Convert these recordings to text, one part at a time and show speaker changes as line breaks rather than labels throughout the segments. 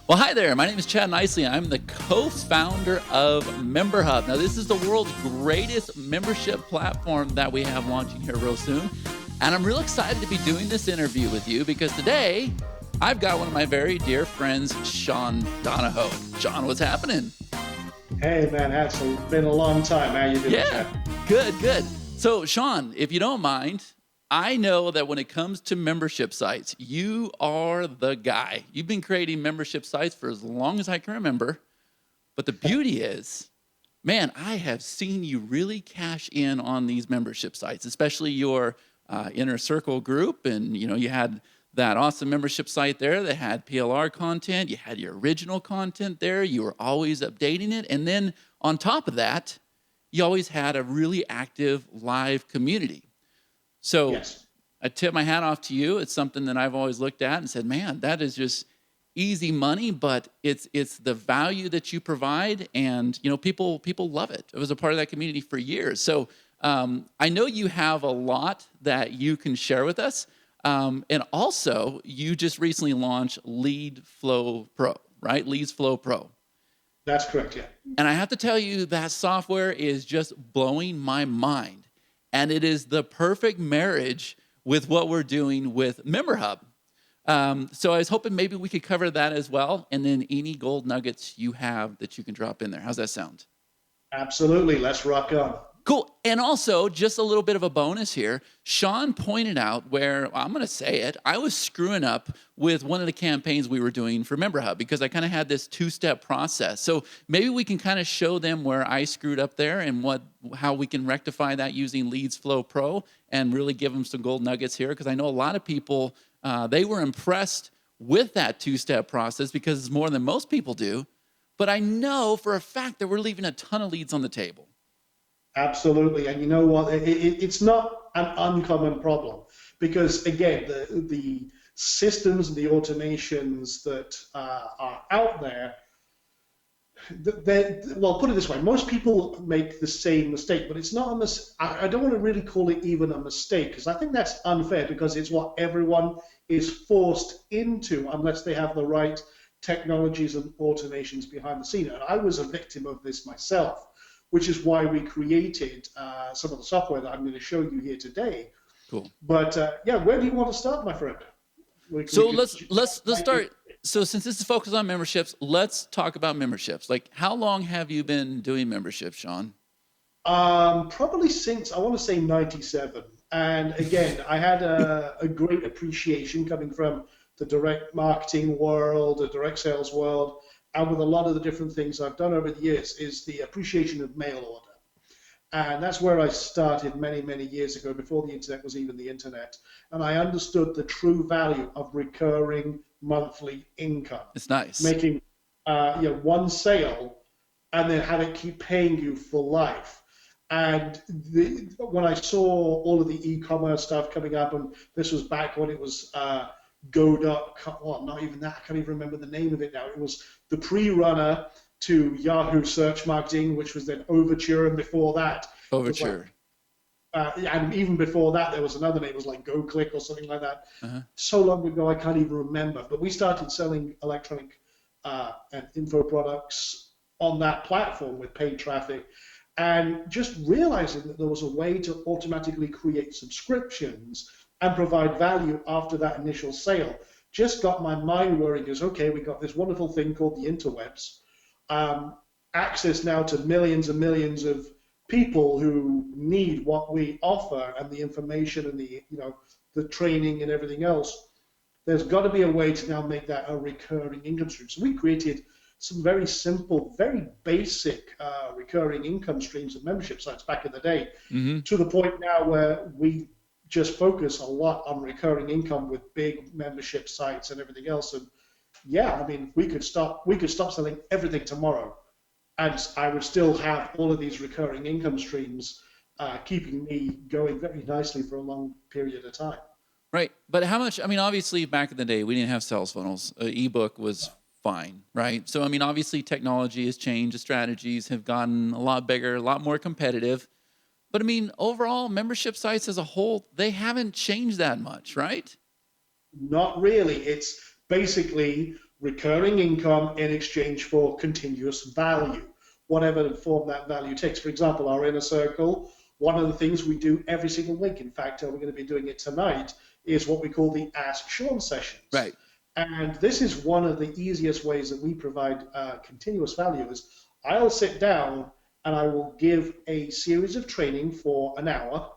Well, hi there. My name is Chad Nicely. I'm the co-founder of Memberhub. Now, this is the world's greatest membership platform that we have launching here real soon. And I'm real excited to be doing this interview with you because today I've got one of my very dear friends, Sean Donahoe. Sean, what's happening?
Hey man, it's been a long time. How you doing,
Yeah,
Chad?
good. So, Sean, if you don't mind, I know that when it comes to membership sites, you are the guy. You've been creating membership sites for as long as I can remember. But the beauty is, man, I have seen you really cash in on these membership sites, especially your inner circle group. And, you had that awesome membership site there that had PLR content. You had your original content there. You were always updating it. And then on top of that, you always had a really active live community. So
Yes,
I tip my hat off to you. It's something that I've always looked at and said, man, that is just easy money, but it's the value that you provide, and people love it. It was a part of that community for years. So I know you have a lot that you can share with us, and also you just recently launched Lead Flow Pro, right? Leads Flow Pro.
that's correct. Yeah,
And I have to tell you, that software is just blowing my mind. And it is the perfect marriage with what we're doing with Memberhub. So I was hoping maybe we could cover that as well. And then any gold nuggets you have that you can drop in there. How's that sound?
absolutely. Let's rock on.
Cool. And also, just a little bit of a bonus here. Sean pointed out where, I'm going to say it, I was screwing up with one of the campaigns we were doing for Memberhub because I kind of had this two-step process. So maybe we can kind of show them where I screwed up there and how we can rectify that using Leads Flow Pro and really give them some gold nuggets here, because I know a lot of people, they were impressed with that two-step process because it's more than most people do. But I know for a fact that we're leaving a ton of leads on the table.
Absolutely. And you know what? It's not an uncommon problem because again, the systems and the automations that are out there, well, put it this way: most people make the same mistake, but it's not a mis. I don't want to really call it even a mistake because I think that's unfair because it's what everyone is forced into unless they have the right technologies and automations behind the scene. And I was a victim of this myself, which is why we created some of the software that I'm going to show you here today.
Cool.
But yeah, where do you want to start, my friend?
So let's start. So since this is focused on memberships, let's talk about memberships. Like, how long have you been doing memberships, Sean?
Probably since I want to say '97. And again, I had a great appreciation coming from the direct marketing world, the direct sales world, and with a lot of the different things I've done over the years, is the appreciation of mail order. And that's where I started many, many years ago, before the internet was even the internet. And I understood the true value of recurring monthly income,
It's nice.
making one sale and then have it keep paying you for life. And when I saw all of the e-commerce stuff coming up, and this was back when it was go.com, well, not even that, I can't even remember the name of it now. It was the pre-runner to Yahoo search marketing, which was then Overture, and before that,
Overture.
and even before that, there was another name. It was like GoClick or something like that.
Uh-huh.
So long ago, I can't even remember. But we started selling electronic and info products on that platform with paid traffic, and just realizing that there was a way to automatically create subscriptions and provide value after that initial sale just got my mind whirring. Is okay, we got this wonderful thing called the interwebs, access now to millions and millions of people who need what we offer and the information and the training and everything else. There's got to be a way to now make that a recurring income stream. So we created some very simple, very basic recurring income streams and membership sites back in the day, to the point now where we just focus a lot on recurring income with big membership sites and everything else. And yeah, I mean, we could stop selling everything tomorrow, and I would still have all of these recurring income streams keeping me going very nicely for a long period of time.
Right. But how much, I mean, obviously back in the day, we didn't have sales funnels. Ebook was fine, right? So, I mean, obviously technology has changed. The strategies have gotten a lot bigger, a lot more competitive. But I mean, overall, membership sites as a whole, they haven't changed that much, right?
Not really. It's basically recurring income in exchange for continuous value, whatever form that value takes. For example, our inner circle, one of the things we do every single week, in fact, we're going to be doing it tonight, is what we call the Ask Sean sessions.
Right.
And this is one of the easiest ways that we provide continuous value is I'll sit down and I will give a series of training for an hour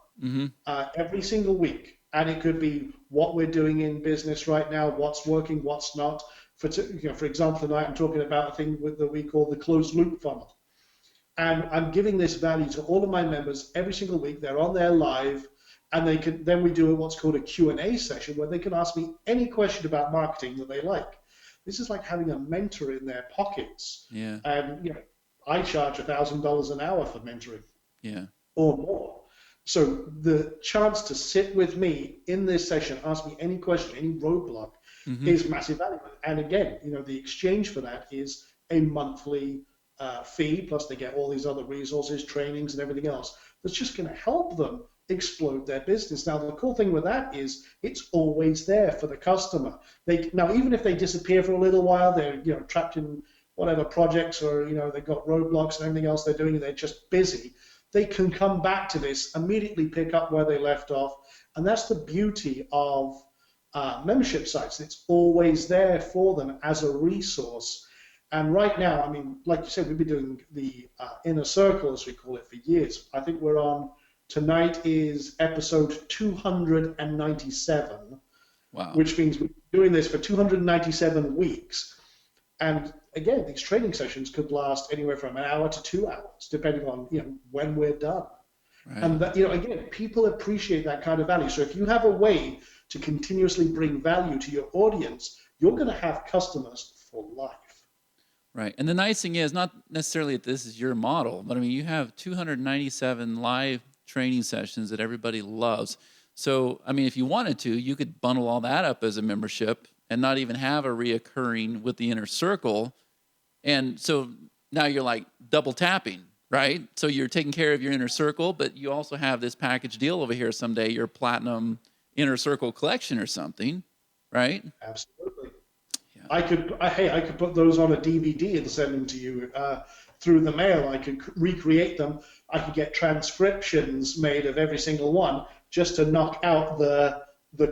every single week. And it could be what we're doing in business right now, what's working, what's not. For example, tonight I'm talking about a thing that we call the closed loop funnel. And I'm giving this value to all of my members every single week. They're on there live, and then we do what's called a Q&A session where they can ask me any question about marketing that they like. This is like having a mentor in their pockets.
Yeah.
And I charge $1,000 an hour for mentoring.
Yeah.
Or more. So the chance to sit with me in this session, ask me any question, any roadblock, is massive value. And again, the exchange for that is a monthly fee, plus they get all these other resources, trainings, and everything else that's just going to help them explode their business. Now, the cool thing with that is it's always there for the customer. Now, even if they disappear for a little while, they're trapped in whatever projects or they've got roadblocks and everything else they're doing, and they're just busy. They can come back to this, immediately pick up where they left off, and that's the beauty of membership sites. It's always there for them as a resource. And right now, I mean, like you said, we've been doing the inner circle, as we call it, for years. I think we're on, tonight is episode 297,
wow.
Which means we're doing this for 297 weeks. And again, these training sessions could last anywhere from an hour to 2 hours, depending on when we're done. Right. And that, again, people appreciate that kind of value. So if you have a way to continuously bring value to your audience, you're going to have customers for life.
Right. And the nice thing is, not necessarily that this is your model, but I mean, you have 297 live training sessions that everybody loves. So, I mean, if you wanted to, you could bundle all that up as a membership and not even have a reoccurring with the inner circle. And so now you're like double tapping, right? So you're taking care of your inner circle, but you also have this package deal over here someday, your platinum inner circle collection or something, right?
Absolutely. Yeah. I could put those on a DVD and send them to you through the mail. I could recreate them. I could get transcriptions made of every single one just to knock out the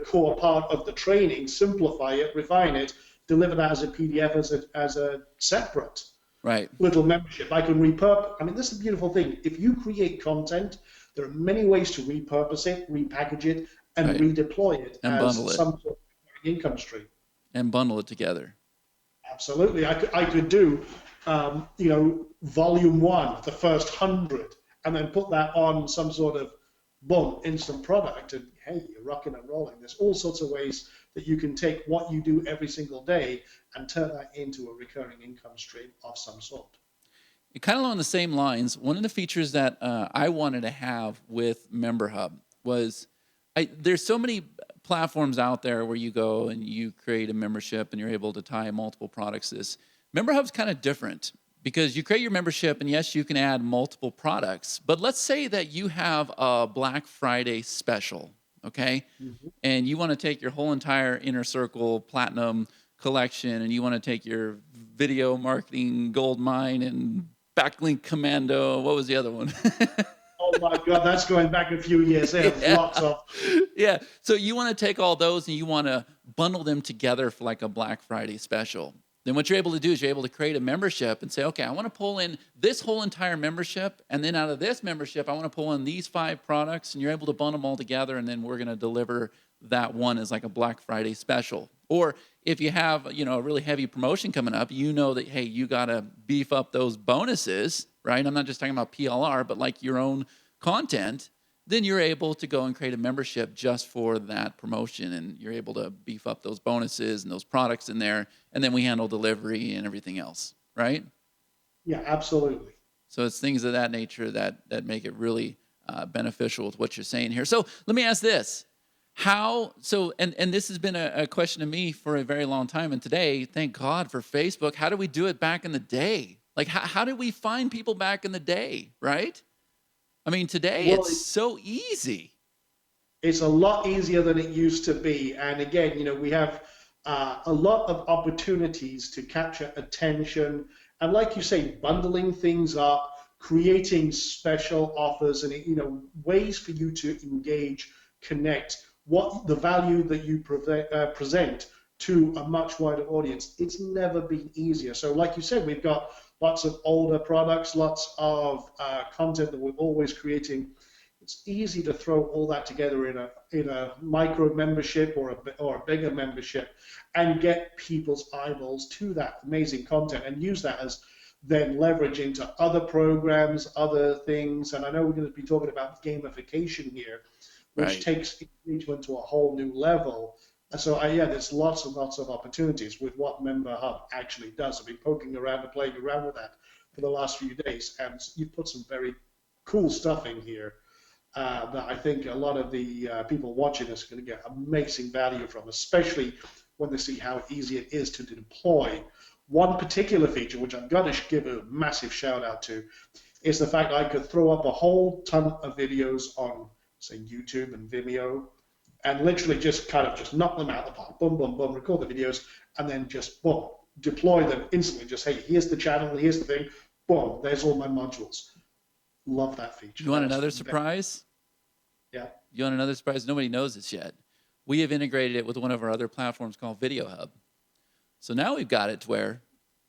core part of the training, simplify it, refine it, deliver that as a PDF as a separate little membership. I can repurpose. I mean, this is the beautiful thing. If you create content, there are many ways to repurpose it, repackage it, and redeploy it
and
as
bundle it.
Some sort of income stream.
And bundle it together.
Absolutely. I could do, volume 1, the first 100, and then put that on some sort of instant product, and hey, you're rocking and rolling. There's all sorts of ways that you can take what you do every single day and turn that into a recurring income stream of some sort.
Kind of along the same lines, one of the features that I wanted to have with Memberhub was there's so many platforms out there where you go and you create a membership and you're able to tie multiple products to this. Memberhub's kind of different because you create your membership and yes, you can add multiple products, but let's say that you have a Black Friday special, okay? And you want to take your whole entire Inner Circle Platinum collection and you want to take your video marketing gold mine and backlink commando, what was the other one?
Oh my God, that's going back a few years. There's lots of.
Yeah, so you want to take all those and you want to bundle them together for like a Black Friday special. Then what you're able to do is you're able to create a membership and say, okay, I want to pull in this whole entire membership, and then out of this membership, I want to pull in these 5 products, and you're able to bundle them all together, and then we're going to deliver that one as like a Black Friday special. Or if you have, a really heavy promotion coming up, that, hey, you got to beef up those bonuses, right? I'm not just talking about PLR, but like your own content. Then you're able to go and create a membership just for that promotion, and you're able to beef up those bonuses and those products in there, and then we handle delivery and everything else, right?
Yeah, absolutely.
So it's things of that nature that make it really beneficial with what you're saying here. So let me ask this. And this has been a question to me for a very long time, and today, thank God for Facebook, how did we do it back in the day? Like, how did we find people back in the day, right? I mean, today it's so easy.
It's a lot easier than it used to be. And again, we have a lot of opportunities to capture attention, and like you say, bundling things up, creating special offers, and ways for you to engage, connect, what the value that you present to a much wider audience. It's never been easier. So, like you said, we've got lots of older products, lots of content that we're always creating. It's easy to throw all that together in a micro membership or a bigger membership and get people's eyeballs to that amazing content and use that as then leverage into other programs, other things. And I know we're going to be talking about gamification here, which
Right.
takes engagement to a whole new level. And so, yeah, there's lots and lots of opportunities with what Memberhub actually does. I've been poking around and playing around with that for the last few days, and you've put some very cool stuff in here that I think a lot of the people watching this are going to get amazing value from, especially when they see how easy it is to deploy. One particular feature, which I'm going to give a massive shout out to, is the fact I could throw up a whole ton of videos on, say, YouTube and Vimeo, and literally just kind of just knock them out the park, boom, boom, boom, record the videos, and then just, boom, deploy them instantly. Just, hey, here's the channel, here's the thing, boom, there's all my modules. Love that feature.
You want another surprise?
Yeah.
You want another surprise? Nobody knows this yet. We have integrated it with one of our other platforms called Videohub. So now we've got it to where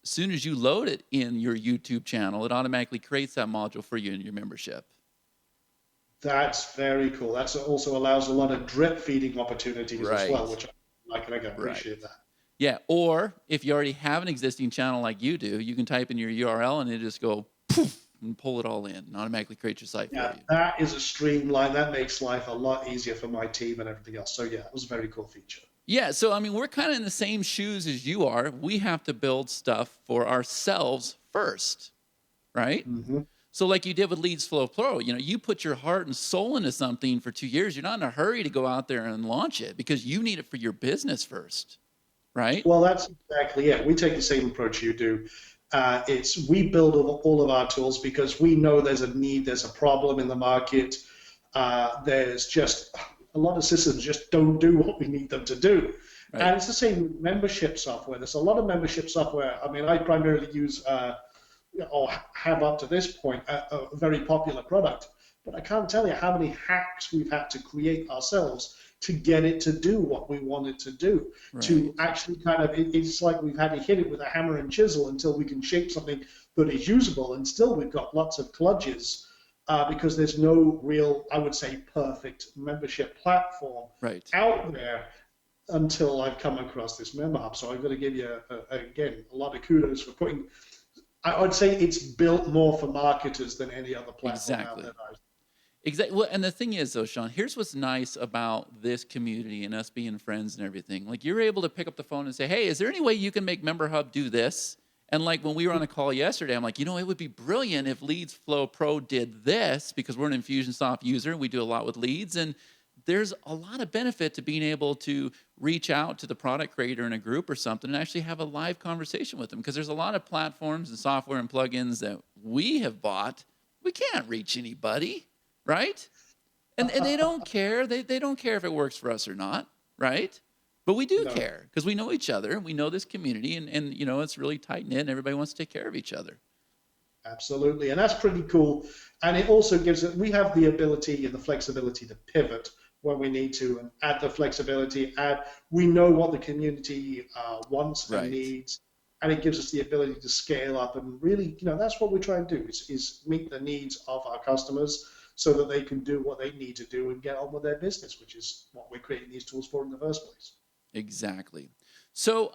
as soon as you load it in your YouTube channel, it automatically creates that module for you in your membership.
That's very cool. That also allows a lot of drip feeding opportunities as well, which I like, and I can appreciate that.
Yeah, or if you already have an existing channel like you do, you can type in your URL and it just go poof and pull it all in and automatically create your site for you.
That is a streamline. That makes life a lot easier for my team and everything else. So yeah, it was a very cool feature.
Yeah, so I mean, we're kind of in the same shoes as you are. We have to build stuff for ourselves first, right?
Mm-hmm.
So like you did with Leads Flow Pro, you put your heart and soul into something for 2 years. You're not in a hurry to go out there and launch it because you need it for your business first, right?
Well, that's exactly it. We take the same approach you do. We build all of our tools because we know there's a need, there's a problem in the market. There's just a lot of systems just don't do what we need them to do. Right. And it's the same with membership software. There's a lot of membership software. I mean, I primarily use or have up to this point a very popular product, but I can't tell you how many hacks we've had to create ourselves to get it to do what we want it to do, to actually kind of, it's like we've had to hit it with a hammer and chisel until we can shape something that is usable, and still we've got lots of kludges because there's no real, I would say, perfect membership platform out there until I've come across this Memberhub. So I've got to give you, again, a lot of kudos for putting, I would say it's built more for marketers than any other platform out there.
Exactly. Well, and the thing is, though, Sean, here's what's nice about this community and us being friends and everything. Like, you're able to pick up the phone and say, hey, is there any way you can make Memberhub do this? And like when we were on a call yesterday, I'm like, it would be brilliant if Leads Flow Pro did this because we're an Infusionsoft user. We do a lot with leads. And there's a lot of benefit to being able to reach out to the product creator in a group or something and actually have a live conversation with them, because there's a lot of platforms and software and plugins that we have bought. We can't reach anybody. Right? And they don't care. They don't care if it works for us or not, right? But we do care because we know each other. We know this community, and it's really tight-knit, and everybody wants to take care of each other.
Absolutely, and that's pretty cool. And it also gives it, we have the ability and the flexibility to pivot when we need to and add the flexibility. We know what the community wants and needs, and it gives us the ability to scale up and really, that's what we're trying to do is meet the needs of our customers, so that they can do what they need to do and get on with their business, which is what we're creating these tools for in the first place.
Exactly. So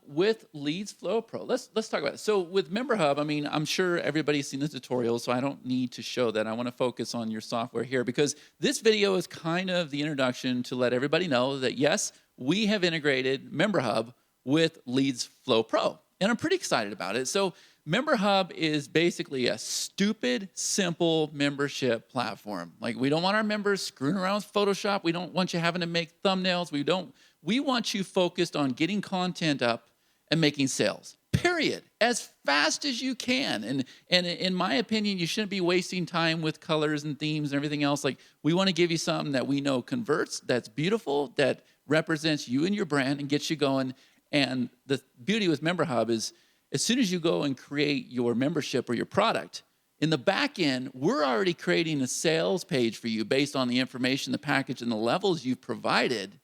with Leads Flow Pro, let's talk about it. So with Memberhub, I mean, I'm sure everybody's seen the tutorial, so I don't need to show that. I want to focus on your software here because this video is kind of the introduction to let everybody know that, yes, we have integrated Memberhub with Leads Flow Pro, and I'm pretty excited about it. So Memberhub is basically a stupid, simple membership platform. Like, we don't want our members screwing around with Photoshop. We don't want you having to make thumbnails. We want you focused on getting content up and making sales, period, as fast as you can. And in my opinion, you shouldn't be wasting time with colors and themes and everything else. Like, we want to give you something that we know converts, that's beautiful, that represents you and your brand and gets you going. And the beauty with Memberhub is as soon as you go and create your membership or your product, in the back end, we're already creating a sales page for you based on the information, the package, and the levels you've provided.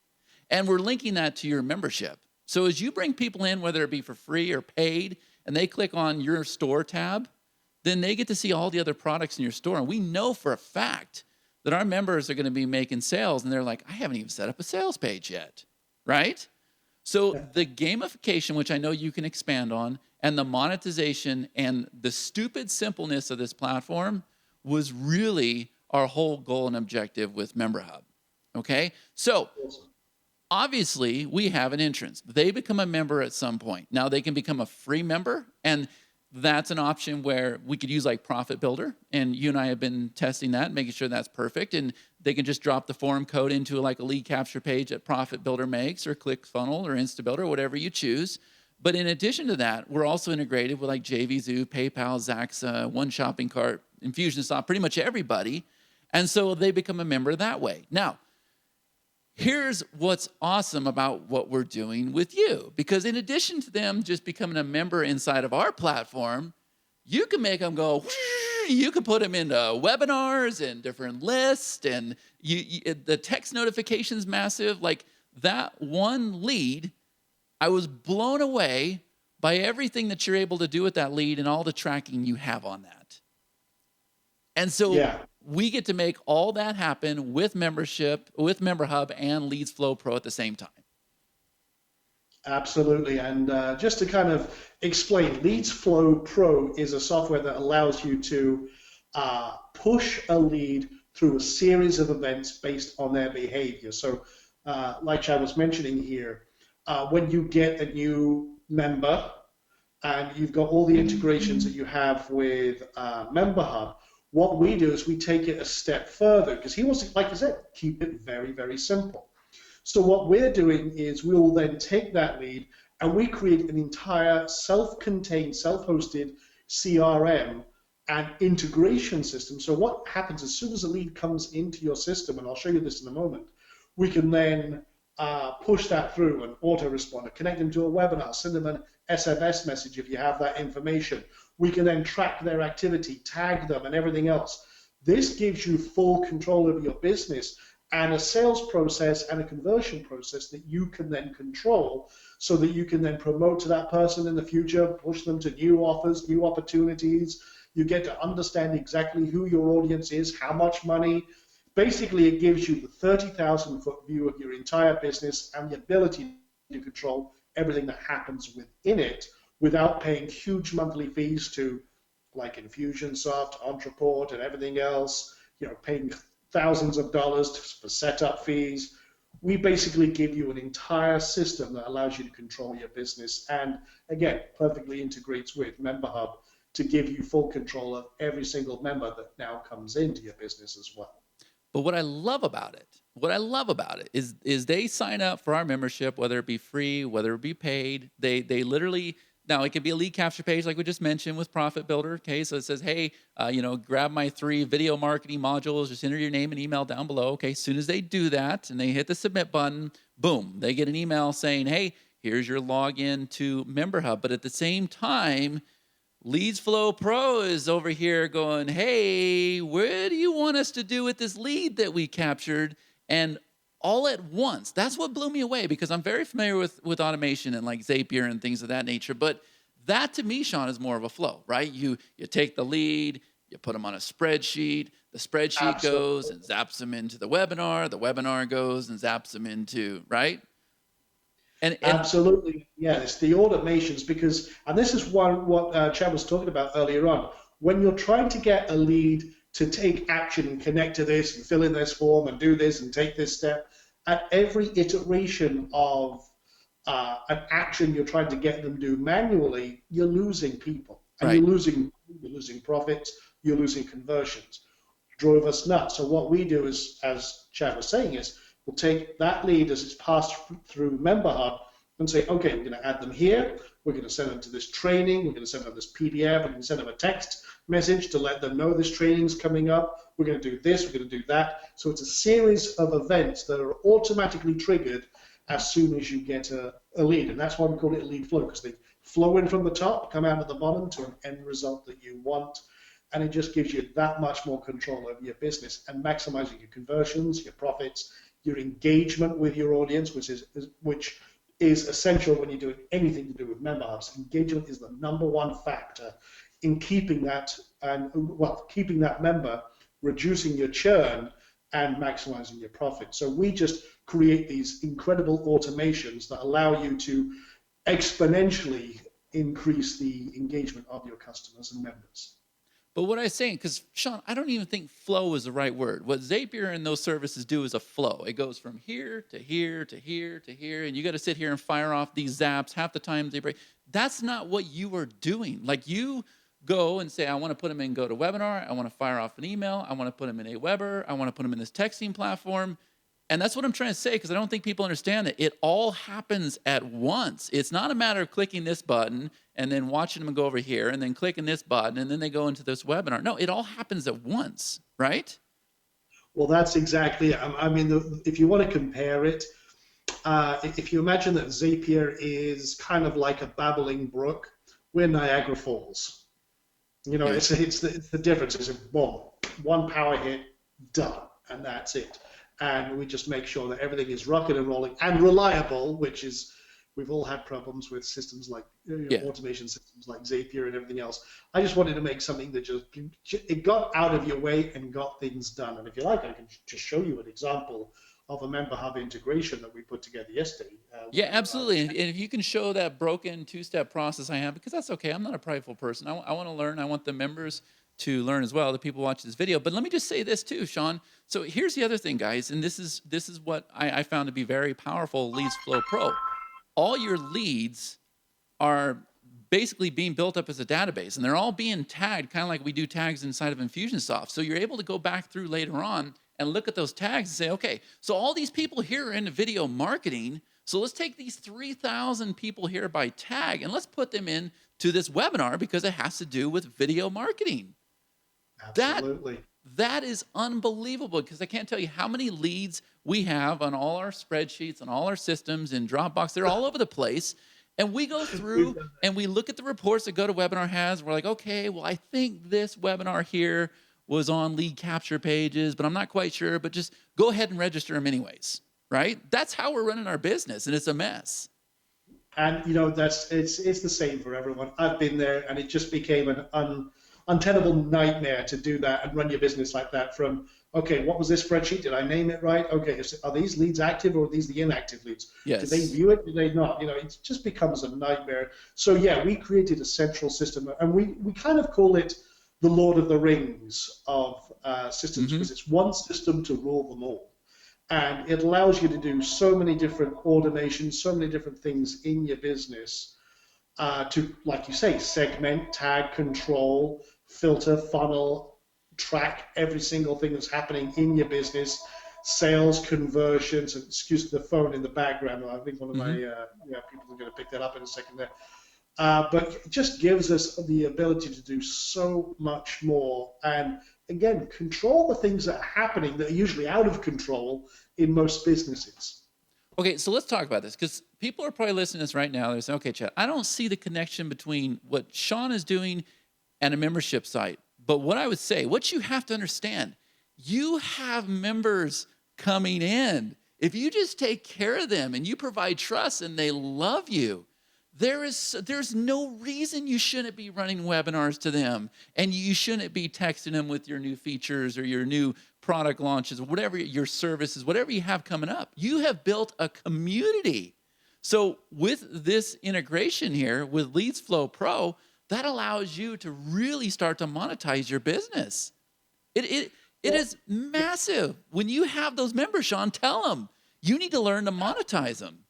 And we're linking that to your membership. So as you bring people in, whether it be for free or paid, and they click on your store tab, then they get to see all the other products in your store. And we know for a fact that our members are going to be making sales, and they're like, I haven't even set up a sales page yet, right? So the gamification, which I know you can expand on, and the monetization and the stupid simpleness of this platform was really our whole goal and objective with Memberhub, okay? So obviously, we have an entrance. They become a member at some point. Now, they can become a free member, and that's an option where we could use like Profit Builder, and you and I have been testing that, making sure that's perfect, and they can just drop the form code into like a lead capture page that Profit Builder makes, or ClickFunnels, or InstaBuilder, whatever you choose. But in addition to that, we're also integrated with like JVZoo, PayPal, Zaxa, One Shopping Cart, Infusionsoft, pretty much everybody, and so they become a member that way. Now, here's what's awesome about what we're doing with you, because in addition to them just becoming a member inside of our platform, you can make them go, you can put them into webinars and different lists, and the text notifications massive. Like that one lead, I was blown away by everything that you're able to do with that lead and all the tracking you have on that. And so we get to make all that happen with membership, with Memberhub and Leads Flow Pro at the same time.
Absolutely. And just to kind of explain, Leads Flow Pro is a software that allows you to push a lead through a series of events based on their behavior. So like I was mentioning here, when you get a new member and you've got all the integrations that you have with Memberhub, what we do is we take it a step further, because he wants to, like I said, keep it very, very simple. So what we're doing is we will then take that lead and we create an entire self-contained, self-hosted CRM and integration system. So what happens as soon as a lead comes into your system, and I'll show you this in a moment, we can then push that through an autoresponder, connect them to a webinar, send them an SMS message if you have that information. We can then track their activity, tag them, and everything else. This gives you full control over your business and a sales process and a conversion process that you can then control, so that you can then promote to that person in the future, push them to new offers, new opportunities. You get to understand exactly who your audience is, how much money. Basically, it gives you the 30,000-foot view of your entire business and the ability to control everything that happens within it without paying huge monthly fees to like Infusionsoft, Entreport, and everything else, paying thousands of dollars for setup fees. We basically give you an entire system that allows you to control your business, and again, perfectly integrates with Memberhub to give you full control of every single member that now comes into your business as well.
But what I love about it is they sign up for our membership, whether it be free, whether it be paid. They literally, now it could be a lead capture page like we just mentioned with Profit Builder. Okay, so it says, hey, grab my 3 video marketing modules, just enter your name and email down below. Okay, as soon as they do that and they hit the submit button, boom, they get an email saying, hey, here's your login to Memberhub. But at the same time, Leads Flow Pro is over here going, hey, what do you want us to do with this lead that we captured? And all at once, that's what blew me away, because I'm very familiar with automation and like Zapier and things of that nature. But that to me, Sean, is more of a flow, right? You take the lead, you put them on a spreadsheet, the spreadsheet
Absolutely.
goes and zaps them into the webinar goes and zaps them into, right? And
Absolutely, yeah. It's the automations, because, and this is what Chad was talking about earlier on. When you're trying to get a lead to take action and connect to this and fill in this form and do this and take this step, at every iteration of an action you're trying to get them to do manually, you're losing people, and
right.
you're losing profits, you're losing conversions. Drove us nuts. So what we do is, as Chad was saying, is we'll take that lead as it's passed through Memberhub and say, okay, we're going to add them here. We're going to send them to this training. We're going to send them this PDF. We're going to send them a text message to let them know this training's coming up. We're going to do this. We're going to do that. So it's a series of events that are automatically triggered, as soon as you get a lead. And that's why we call it a lead flow, because they flow in from the top, come out at the bottom to an end result that you want. And it just gives you that much more control over your business and maximizing your conversions, your profits, your engagement with your audience, which is essential when you're doing anything to do with member hubs. Engagement is the #1 factor in keeping that keeping that member, reducing your churn, and maximizing your profit. So we just create these incredible automations that allow you to exponentially increase the engagement of your customers and members.
But what I was saying, because Sean, I don't even think flow is the right word. What Zapier and those services do is a flow. It goes from here to here to here to here, and you got to sit here and fire off these zaps. Half the time they break. That's not what you are doing. Like, you go and say, I want to put them in GoToWebinar. I want to fire off an email. I want to put them in Aweber. I want to put them in this texting platform. And that's what I'm trying to say, because I don't think people understand that it all happens at once. It's not a matter of clicking this button and then watching them go over here and then clicking this button and then they go into this webinar. No, it all happens at once, right?
Well, that's exactly it. I mean, if you want to compare it, if you imagine that Zapier is kind of like a babbling brook, we're Niagara Falls. You know, it's the difference. It's one power hit, done, and that's it. And we just make sure that everything is rocking and rolling and reliable, which is, we've all had problems with systems like automation systems like Zapier and everything else. I just wanted to make something that it got out of your way and got things done. And if you like, I can just show you an example of a Member Hub integration that we put together yesterday.
Yeah, absolutely. And if you can show that broken two-step process I have, because that's okay. I'm not a prideful person. I want to learn. I want the members to learn as well, the people watch this video. But let me just say this too, Sean. So here's the other thing, guys, and this is what I found to be very powerful, Leads Flow Pro. All your leads are basically being built up as a database, and they're all being tagged, kind of like we do tags inside of Infusionsoft. So you're able to go back through later on and look at those tags and say, okay, so all these people here are into video marketing, so let's take these 3,000 people here by tag, and let's put them into this webinar because it has to do with video marketing.
Absolutely.
That is unbelievable, because I can't tell you how many leads we have on all our spreadsheets, on all our systems, in Dropbox. They're all over the place. And we go through and we look at the reports that GoToWebinar has. We're like, okay, well, I think this webinar here was on lead capture pages, but I'm not quite sure. But just go ahead and register them anyways, right? That's how we're running our business, and it's a mess.
And, you know, it's the same for everyone. I've been there, and it just became an untenable nightmare to do that and run your business like that. From, okay, what was this spreadsheet? Did I name it right? Okay, are these leads active, or are these the inactive leads?
Yes.
Did they view it? Did they not? You know, it just becomes a nightmare. So yeah, we created a central system, and we kind of call it the Lord of the Rings of systems, because it's one system to rule them all. And it allows you to do so many different automations, so many different things in your business to, like you say, segment, tag, control, filter, funnel, track every single thing that's happening in your business, sales, conversions, and excuse the phone in the background. I think one of my people are going to pick that up in a second there. But it just gives us the ability to do so much more. And again, control the things that are happening that are usually out of control in most businesses.
Okay, so let's talk about this, because people are probably listening to this right now. They're saying, okay, Chad, I don't see the connection between what Sean is doing and a membership site. But what I would say, what you have to understand, you have members coming in. If you just take care of them and you provide trust and they love you, there's no reason you shouldn't be running webinars to them, and you shouldn't be texting them with your new features or your new product launches, or whatever your services, whatever you have coming up. You have built a community. So with this integration here with Leads Flow Pro, that allows you to really start to monetize your business. It is massive. When you have those members, Sean, tell them you need to learn to monetize them.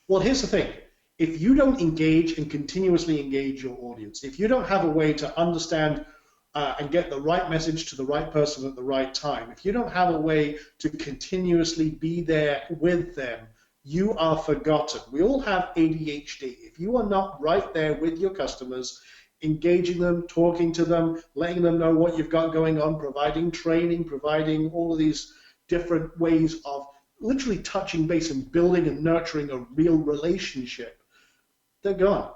Well, here's the thing. If you don't engage and continuously engage your audience, if you don't have a way to understand and get the right message to the right person at the right time, if you don't have a way to continuously be there with them, you are forgotten. We all have ADHD. If you are not right there with your customers, engaging them, talking to them, letting them know what you've got going on, providing training, providing all of these different ways of literally touching base and building and nurturing a real relationship, they're gone.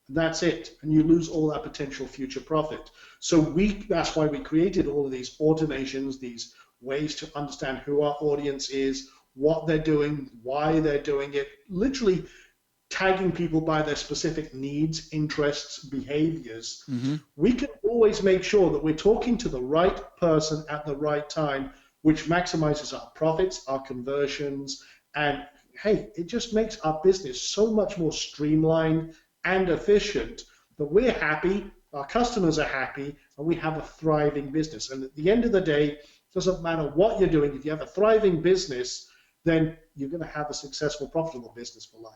And that's it. And you lose all that potential future profit. So that's why we created all of these automations, these ways to understand who our audience is, what they're doing, why they're doing it, literally tagging people by their specific needs, interests, behaviors. We can always make sure that we're talking to the right person at the right time, which maximizes our profits, our conversions, and hey, it just makes our business so much more streamlined and efficient that we're happy, our customers are happy, and we have a thriving business. And at the end of the day, it doesn't matter what you're doing. If you have a thriving business, then you're going to have a successful, profitable business for life.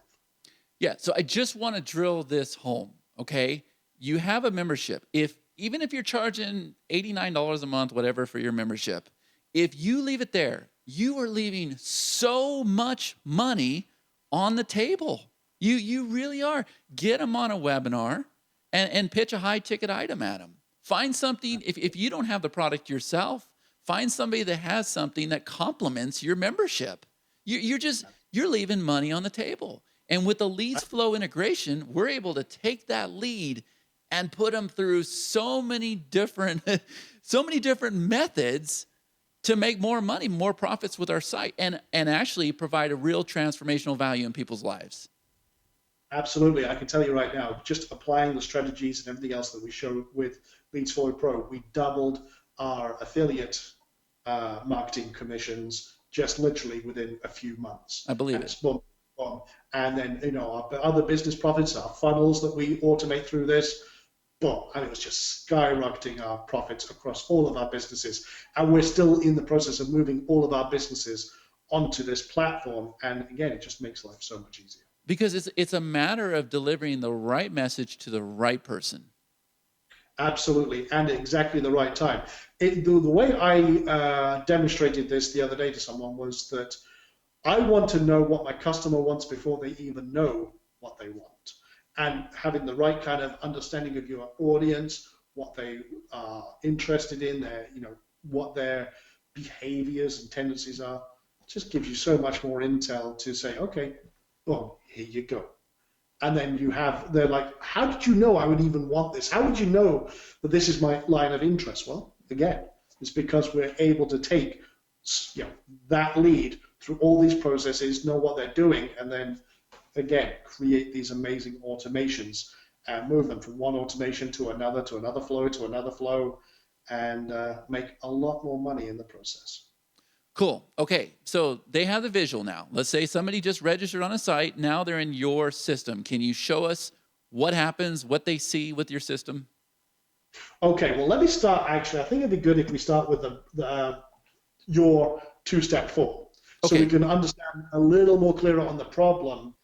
Yeah, so I just want to drill this home, okay? You have a membership. Even if you're charging $89 a month, whatever, for your membership, if you leave it there, you are leaving so much money on the table. You really are. Get them on a webinar and pitch a high-ticket item at them. Find something, if you don't have the product yourself, find somebody that has something that complements your membership. You're leaving money on the table. And with the leads flow integration, we're able to take that lead and put them through so many different methods to make more money, more profits with our site, and actually provide a real transformational value in people's lives.
Absolutely. I can tell you right now, just applying the strategies and everything else that we showed with Leads Forward Pro, we doubled our affiliate marketing commissions just literally within a few months.
I believe it.
And then, our other business profits, our funnels that we automate through this, boom, and it was just skyrocketing our profits across all of our businesses. And we're still in the process of moving all of our businesses onto this platform. And again, it just makes life so much easier.
Because it's a matter of delivering the right message to the right person.
Absolutely, and exactly the right time. The way I demonstrated this the other day to someone was that I want to know what my customer wants before they even know what they want. And having the right kind of understanding of your audience, what they are interested in, what their behaviors and tendencies are, just gives you so much more intel to say, okay, boom, here you go. And then they're like, how did you know I would even want this? How would you know that this is my line of interest? Well, again, it's because we're able to take that lead through all these processes, know what they're doing, and then, again, create these amazing automations and move them from one automation to another flow, and make a lot more money in the process.
Cool. Okay, so they have the visual now. Let's say somebody just registered on a site. Now they're in your system. Can you show us what happens, what they see with your system?
Okay, well, let me start, actually. I think it'd be good if we start with your two-step form. So we can understand a little more clearer on the problem.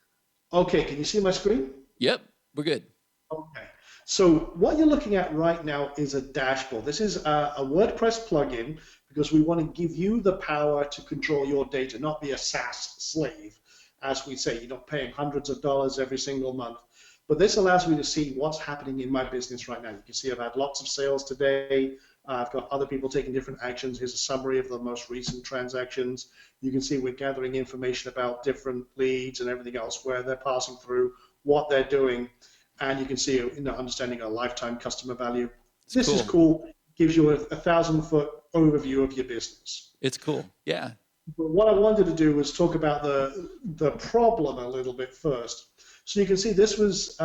Okay, can you see my screen?
Yep, we're good.
Okay, so what you're looking at right now is a dashboard. This is a WordPress plugin because we want to give you the power to control your data, not be a SaaS slave, as we say, paying hundreds of dollars every single month. But this allows me to see what's happening in my business right now. You can see I've had lots of sales today. I've got other people taking different actions. Here's a summary of the most recent transactions. You can see we're gathering information about different leads and everything else, where they're passing through, what they're doing, and you can see understanding a lifetime customer value. This is cool. Gives you a 1,000-foot overview of your business.
It's cool. Yeah.
But what I wanted to do was talk about the problem a little bit first. So you can see this was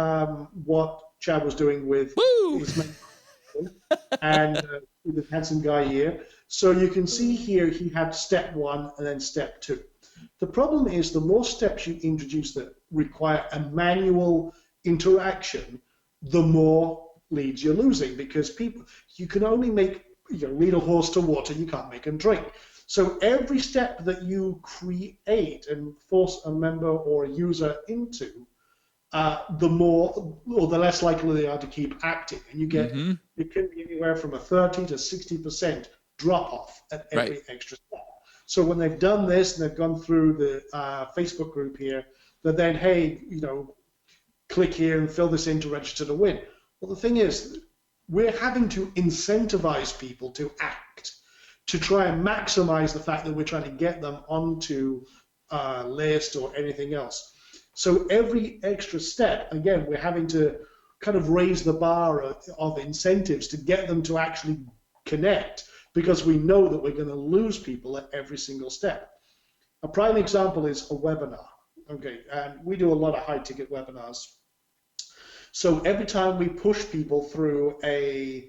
what Chad was doing with his main and the handsome guy here. So you can see here he had step 1 and then step 2. The problem is the more steps you introduce that require a manual interaction, the more leads you're losing, because you can only lead a horse to water, you can't make them drink. So every step that you create and force a member or a user into, the more or the less likely they are to keep acting, and you get it can be anywhere from a 30 to 60% drop off at every extra step. So when they've done this and they've gone through the Facebook group here, that then click here and fill this in to register to win. Well, the thing is, we're having to incentivize people to act, to try and maximize the fact that we're trying to get them onto list or anything else. So every extra step, again, we're having to kind of raise the bar of incentives to get them to actually connect, because we know that we're going to lose people at every single step. A prime example is a webinar. Okay, and we do a lot of high-ticket webinars. So every time we push people through a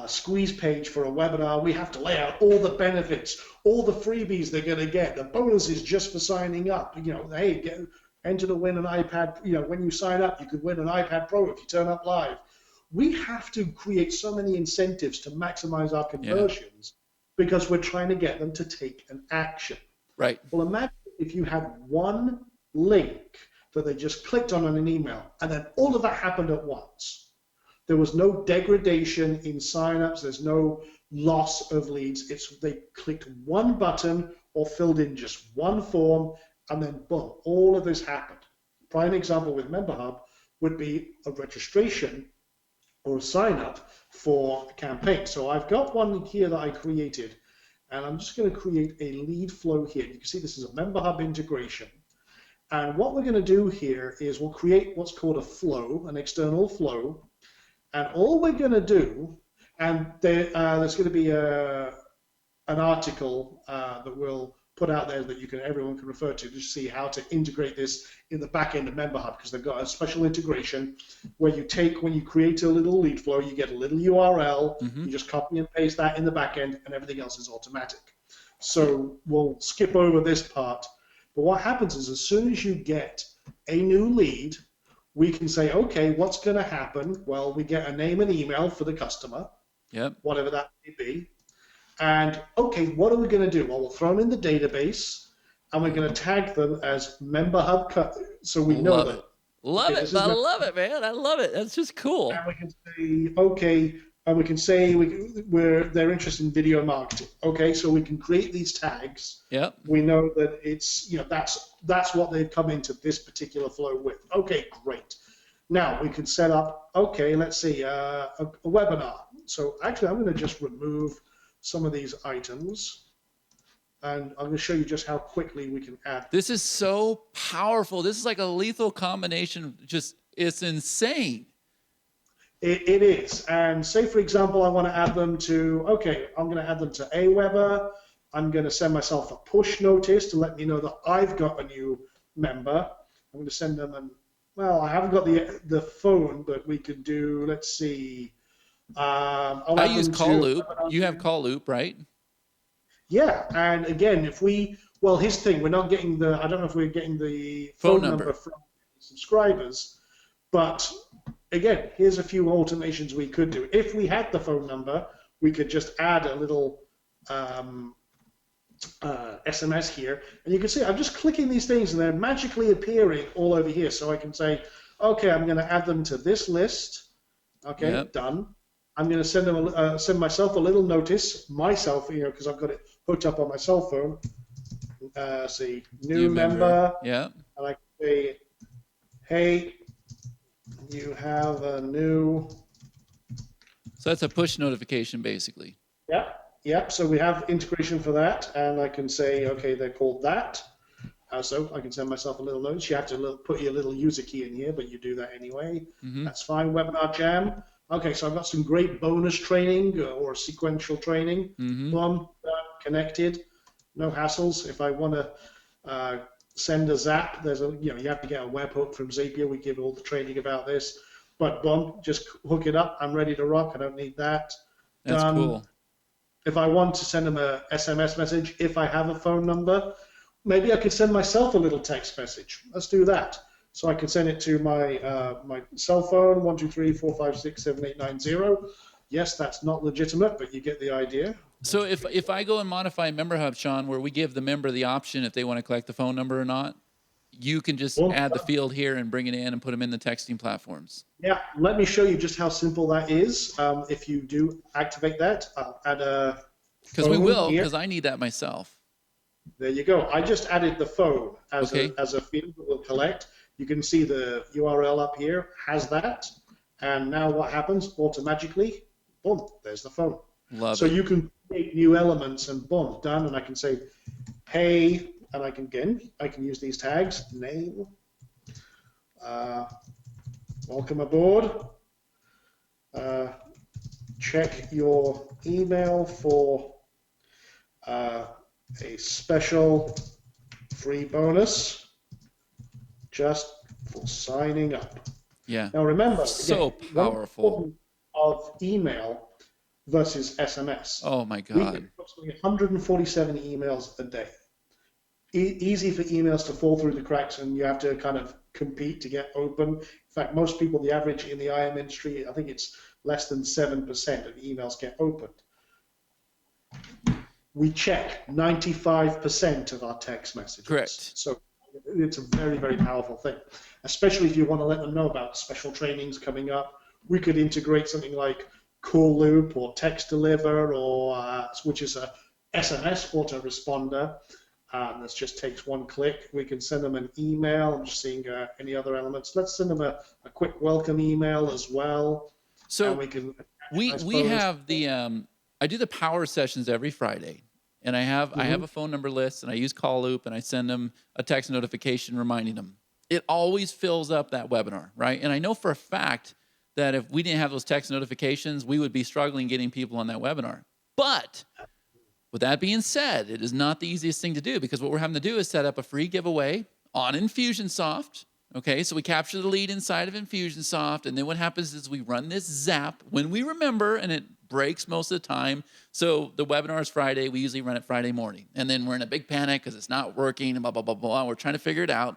squeeze page for a webinar, we have to lay out all the benefits, all the freebies they're going to get, the bonuses just for signing up. You know, hey, enter to win an iPad. You know, when you sign up, you could win an iPad Pro if you turn up live. We have to create so many incentives to maximize our conversions because we're trying to get them to take an action.
Right.
Well, imagine if you had one link that they just clicked on an email, and then all of that happened at once. There was no degradation in signups. There's no loss of leads. They clicked one button or filled in just one form, and then boom, all of this happened. Prime example with Memberhub would be a registration or a sign up for a campaign. So I've got one here that I created, and I'm just going to create a lead flow here. You can see this is a Memberhub integration. And what we're going to do here is we'll create what's called a flow, an external flow. And all we're going to do, and there's going to be an article that we'll put out there that everyone can refer to see how to integrate this in the back end of Memberhub, because they've got a special integration where when you create a little lead flow, you get a little URL, you just copy and paste that in the back end, and everything else is automatic. So we'll skip over this part. But what happens is as soon as you get a new lead, we can say, okay, what's going to happen? Well, we get a name and email for the customer, whatever that may be. And, okay, what are we going to do? Well, we'll throw them in the database, and we're going to tag them as Memberhub, so we know that.
Love it. I love it, man. I love it. That's just cool.
And we can say, okay, and we can say they're interested in video marketing. Okay, so we can create these tags.
Yep.
We know that it's, that's what they've come into this particular flow with. Okay, great. Now we can set up, okay, let's see, a webinar. So actually I'm going to just remove some of these items, and I'm going to show you just how quickly we can add.
This is so powerful. This is like a lethal combination. It's insane.
It is. And say, for example, I want to add them to, okay, I'm going to add them to Aweber. I'm going to send myself a push notice to let me know that I've got a new member. I'm going to send them I haven't got the phone, but we could do, let's see.
I use Call Loop. You have Call Loop, right?
Yeah. And again, here's the thing. We're not getting I don't know if we're getting the phone number from subscribers, but again, here's a few automations we could do. If we had the phone number, we could just add a little SMS here. And you can see I'm just clicking these things, and they're magically appearing all over here. So I can say, okay, I'm going to add them to this list. Okay, done. I'm going to send myself a little notice, because I've got it hooked up on my cell phone. See, new member.
Yeah.
And I can say, hey, you have a new.
So that's a push notification, basically.
Yeah. So we have integration for that, and I can say, okay, they're called that. So I can send myself a little notice. You have to put your little user key in here, but you do that anyway. That's fine. Webinar Jam. Okay, so I've got some great bonus training or sequential training. Boom, connected. No hassles. If I want to send a zap, you have to get a webhook from Zapier. We give all the training about this. But boom, just hook it up. I'm ready to rock. I don't need that.
That's cool.
If I want to send them a SMS message, if I have a phone number, maybe I could send myself a little text message. Let's do that. So I can send it to my cell phone, 123-456-7890. Yes, that's not legitimate, but you get the idea.
So if I go and modify Memberhub, Sean, where we give the member the option if they want to collect the phone number or not, you can just add the field here and bring it in and put them in the texting platforms.
Yeah, let me show you just how simple that is. If you do activate that, I'll add a
Because we will, because I need that myself.
There you go. I just added the phone as a field that will collect. You can see the URL up here has that. And now what happens? Automatically, boom, there's the phone.
Love
so
it.
You can create new elements and boom, done. And I can say, hey, and I can use these tags: name, welcome aboard, check your email for a special free bonus just for signing up.
Yeah.
Now remember,
So
again, one
powerful.
of email versus SMS.
Oh my
We get
God.
approximately 147 emails a day. Easy for emails to fall through the cracks, and you have to kind of compete to get open. In fact, most people, the average in the IM industry, I think it's less than 7% of emails get opened. We check 95% of our text messages.
Correct.
So it's a very, very powerful thing, especially if you want to let them know about special trainings coming up. We could integrate something like Call Loop or Text Deliver, or which is a SMS autoresponder. That just takes one click. We can send them an email. I'm just seeing any other elements. Let's send them a quick welcome email as well.
So
and we can.
we have the I do the power sessions every Friday, and I have a phone number list, and I use Call Loop, and I send them a text notification reminding them. It always fills up that webinar, right? And I know for a fact that if we didn't have those text notifications, we would be struggling getting people on that webinar. But with that being said, it is not the easiest thing to do, because what we're having to do is set up a free giveaway on Infusionsoft. Okay, so we capture the lead inside of Infusionsoft, and then what happens is we run this zap when we remember, and it breaks most of the time. So the webinar is Friday. We usually run it Friday morning, and then we're in a big panic because it's not working, and blah, blah, blah, blah. We're trying to figure it out.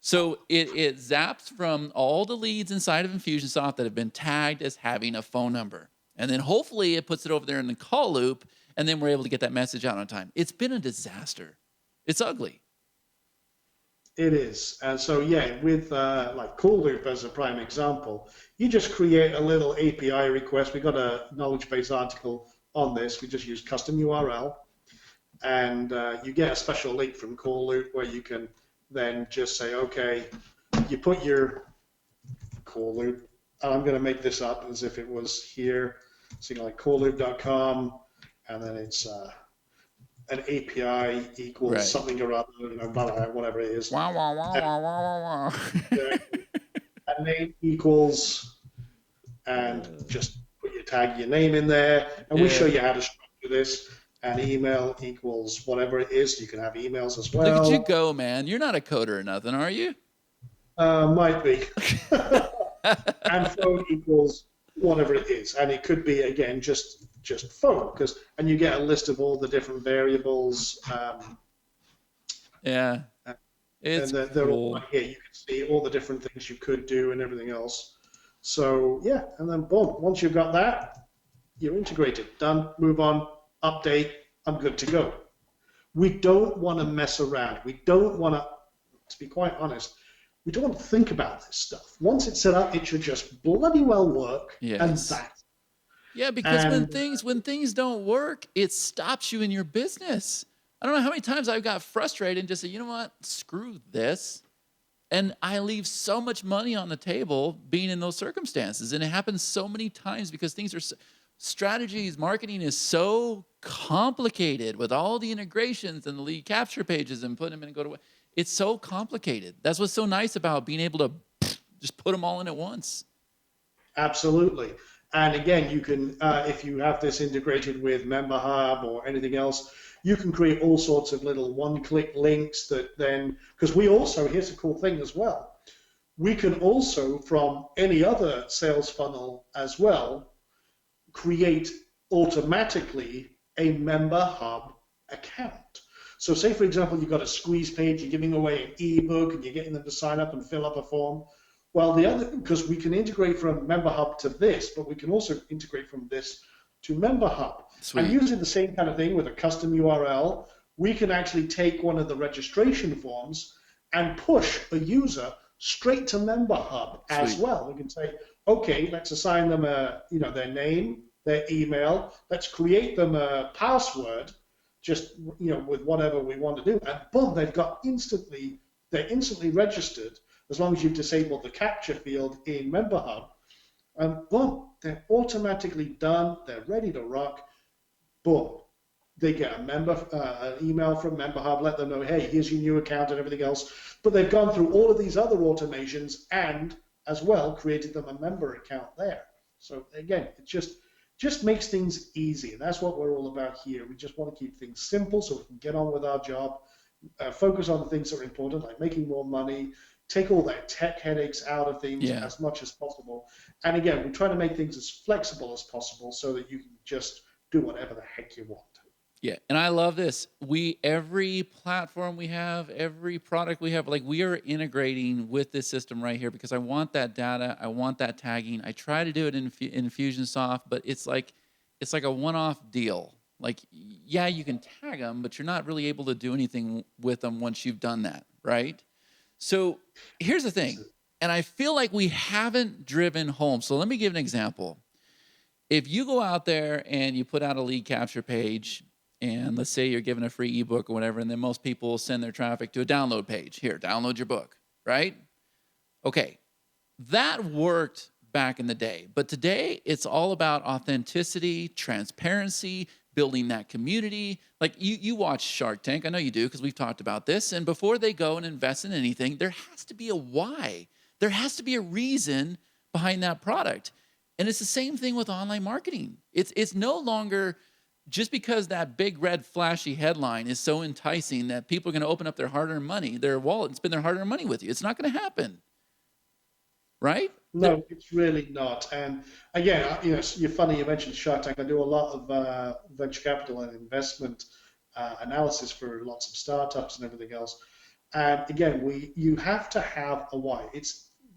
So it zaps from all the leads inside of Infusionsoft that have been tagged as having a phone number. And then hopefully it puts it over there in the call loop, and then we're able to get that message out on time. It's been a disaster. It's ugly.
It is. And so, yeah, with like Call Loop as a prime example, you just create a little API request. We got a knowledge base article on this. We just use custom URL. And you get a special link from Call Loop where you can then just say, okay, you put your Call Loop. I'm going to make this up as if it was here. So, like callloop.com, and then it's an API equals something or other, whatever it is.
Wow, wow, wow, wow, wow, wow.
A name equals, and just put your tag, your name in there, and we show you how to structure this. And email equals whatever it is. You can have emails as well.
Look at you go, man. You're not a coder or nothing, are you?
Might be. And phone equals whatever it is, and it could be again just phone, and you get a list of all the different variables.
Yeah, it's
and they're
cool.
all here. You can see all the different things you could do and everything else. So yeah, and then boom, once you've got that, you're integrated. Done. Move on. Update. I'm good to go. We don't want to mess around. We don't want to be quite honest, we don't want to think about this stuff. Once it's set up, it should just bloody well work.
Yes.
And that's
yeah, because when things don't work, it stops you in your business. I don't know how many times I've got frustrated and just said, you know what, screw this. And I leave so much money on the table being in those circumstances. And it happens so many times because things are strategies, marketing is so complicated with all the integrations and the lead capture pages and put them in and go to. It's so complicated. That's what's so nice about being able to just put them all in at once.
Absolutely. And again, you can, if you have this integrated with Memberhub or anything else, you can create all sorts of little one-click links that then, because we also, here's a cool thing as well, we can also, from any other sales funnel as well, create automatically a Memberhub account. So say, for example, you've got a squeeze page, you're giving away an ebook, and you're getting them to sign up and fill up a form. Well, the other, because we can integrate from Memberhub to this, but we can also integrate from this to Memberhub.
Sweet.
And using the same kind of thing with a custom URL, we can actually take one of the registration forms and push a user straight to Memberhub as well. We can say, okay, let's assign them their name, their email. Let's create them a password, just with whatever we want to do, and boom, they're instantly registered as long as you've disabled the capture field in Memberhub, and boom, they're automatically done. They're ready to rock. Boom. They get an email from Memberhub, let them know, hey, here's your new account and everything else. But they've gone through all of these other automations and as well created them a member account there. So again, it just makes things easy. And that's what we're all about here. We just want to keep things simple so we can get on with our job, focus on the things that are important, like making more money, take all that tech headaches out of things
Yeah.
as much as possible. And again, we try to make things as flexible as possible so that you can just do whatever the heck you want.
Yeah, and I love this. Every platform we have, every product we have, like we are integrating with this system right here because I want that data, I want that tagging. I try to do it in Infusionsoft, but it's like a one-off deal. Like, yeah, you can tag them, but you're not really able to do anything with them once you've done that, right? So here's the thing, and I feel like we haven't driven home. So let me give an example. If you go out there and you put out a lead capture page, and let's say you're giving a free ebook or whatever, and then most people will send their traffic to a download page. Here, download your book, right? Okay, that worked back in the day. But today, it's all about authenticity, transparency, building that community. Like you watch Shark Tank. I know you do because we've talked about this. And before they go and invest in anything, there has to be a why. There has to be a reason behind that product. And it's the same thing with online marketing. It's no longer just because that big red flashy headline is so enticing that people are going to open up their hard-earned money, their wallet, and spend their hard-earned money with you. It's not going to happen, right?
No, it's really not. And again, you're funny. You mentioned Shark Tank. I do a lot of venture capital and investment analysis for lots of startups and everything else. And again, you have to have a why.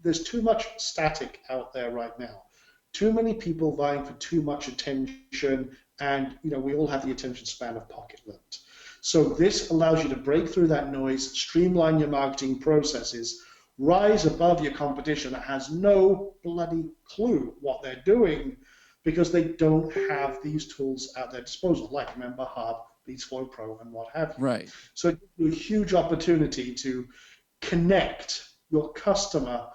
There's too much static out there right now. Too many people vying for too much attention, and we all have the attention span of pocket limit. So this allows you to break through that noise, streamline your marketing processes, rise above your competition that has no bloody clue what they're doing because they don't have these tools at their disposal, like Memberhub, Leadsflow Pro, and what have you.
Right.
So it gives you a huge opportunity to connect your customer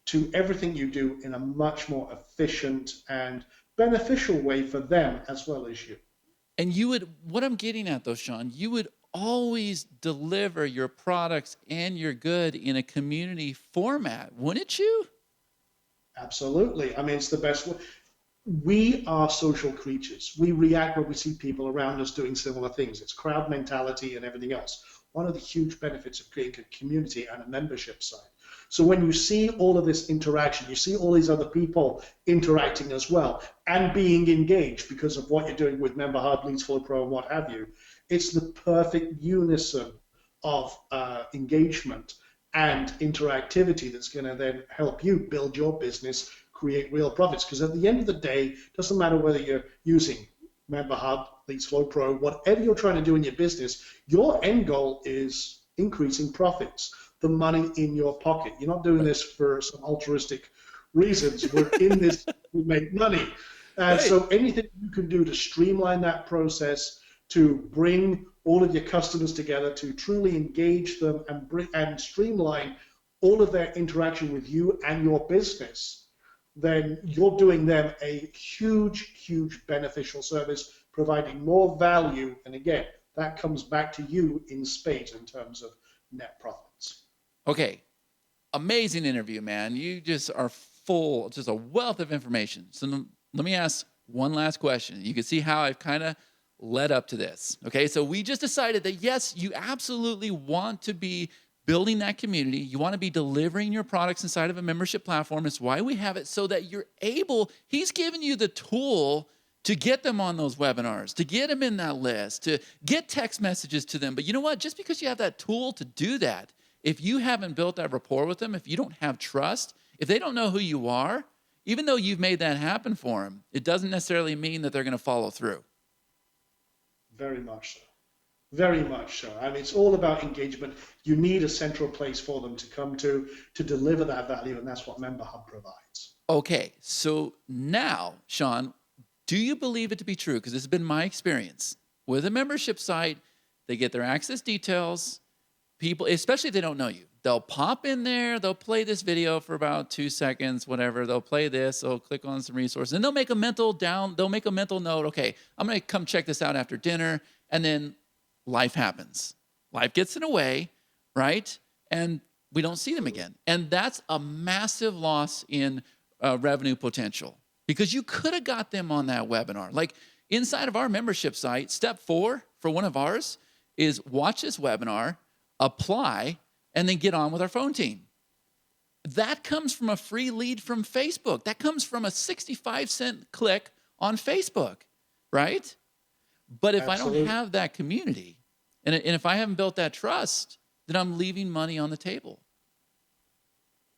to everything you do in a much more efficient and beneficial way for them as well as you.
And what I'm getting at though, Sean, you would always deliver your products and your good in a community format, wouldn't you?
Absolutely. I mean, it's the best way. We are social creatures. We react when we see people around us doing similar things. It's crowd mentality and everything else. One of the huge benefits of creating a community and a membership site. So when you see all of this interaction, you see all these other people interacting as well and being engaged because of what you're doing with Memberhub, Leadsflow Pro, and what have you, it's the perfect unison of engagement and interactivity that's going to then help you build your business, create real profits. Because at the end of the day, it doesn't matter whether you're using Memberhub, Leadsflow Pro, whatever you're trying to do in your business, your end goal is increasing profits, the money in your pocket. You're not doing this for some altruistic reasons. We're in this to make money. And so anything you can do to streamline that process, to bring all of your customers together, to truly engage them and streamline all of their interaction with you and your business, then you're doing them a huge, huge beneficial service, providing more value. And again, that comes back to you in spades in terms of net profits.
Okay. Amazing interview, man. You just are full, just a wealth of information. So let me ask one last question. You can see how I've kind of led up to this. Okay. So we just decided that yes, you absolutely want to be building that community. You want to be delivering your products inside of a membership platform. It's why we have it, so that you're able, he's given you the tool to get them on those webinars, to get them in that list, to get text messages to them. But you know what? Just because you have that tool to do that, if you haven't built that rapport with them, if you don't have trust, if they don't know who you are, even though you've made that happen for them, it doesn't necessarily mean that they're going to follow through.
Very much so. Very much so. I mean, it's all about engagement. You need a central place for them to come to deliver that value, and that's what Memberhub provides.
Okay, so now, Sean, do you believe it to be true? Because this has been my experience. With a membership site, they get their access details. People, especially if they don't know you, they'll pop in there, they'll play this video for about 2 seconds, whatever. They'll play this, they'll click on some resources, and they'll make a mental note. Okay, I'm going to come check this out after dinner. And then life happens. Life gets in the way, right? And we don't see them again. And that's a massive loss in revenue potential because you could have got them on that webinar. Like inside of our membership site, step 4 for one of ours is watch this webinar, apply, and then get on with our phone team. That comes from a free lead from Facebook. That comes from a 65-cent click on Facebook, right? But if
Absolutely.
I don't have that community, and if I haven't built that trust, then I'm leaving money on the table.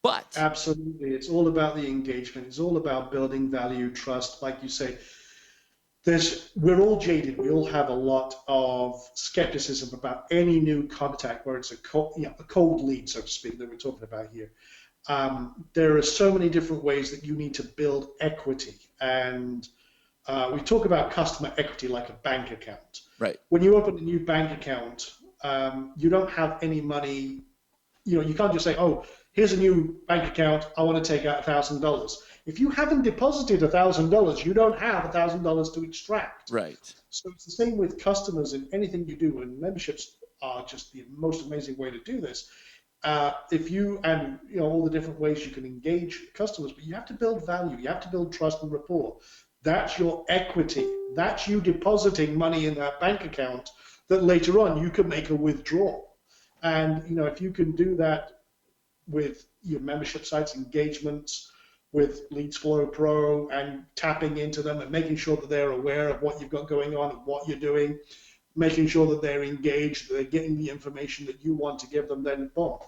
But
Absolutely. It's all about the engagement. It's all about building value, trust. Like you say, we're all jaded. We all have a lot of skepticism about any new contact where it's a cold lead, so to speak, that we're talking about here. There are so many different ways that you need to build equity. And we talk about customer equity like a bank account.
right,
When you open a new bank account, you don't have any money. You can't just say, oh, here's a new bank account, I want to take out $1,000. If you haven't deposited $1,000, you don't have $1,000 to extract.
right.
So it's the same with customers in anything you do, and memberships are just the most amazing way to do this. If you, and all the different ways you can engage customers, but you have to build value, you have to build trust and rapport. That's your equity. That's you depositing money in that bank account that later on you can make a withdrawal. And if you can do that with your membership sites, engagements, with Leads Flow Pro, and tapping into them and making sure that they're aware of what you've got going on and what you're doing, making sure that they're engaged, they're getting the information that you want to give them, then boom,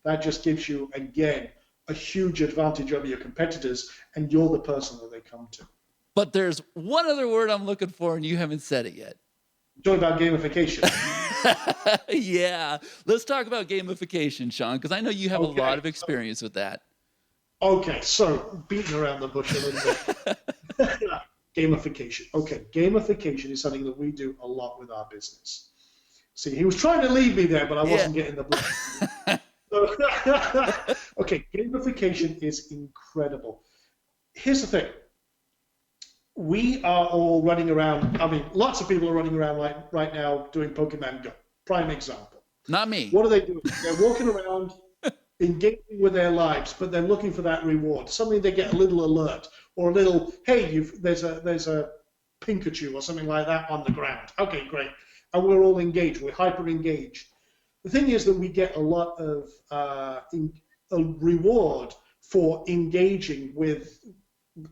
that just gives you, again, a huge advantage over your competitors, and you're the person that they come to.
But there's one other word I'm looking for, and you haven't said it yet.
Talk about gamification.
Yeah. Let's talk about gamification, Sean, because I know you have a lot of experience with that.
Okay, so beating around the bush a little bit. Gamification. Okay, gamification is something that we do a lot with our business. See, he was trying to lead me there, but I wasn't getting the blood. Okay, gamification is incredible. Here's the thing. We are all running around. I mean, lots of people are running around right now doing Pokemon Go. Prime example.
Not me.
What are they doing? They're walking around, engaging with their lives, but they're looking for that reward. Suddenly they get a little alert or a little, hey, there's a Pikachu or something like that on the ground. Okay, great. And we're all engaged. We're hyper engaged. The thing is that we get a lot of a reward for engaging with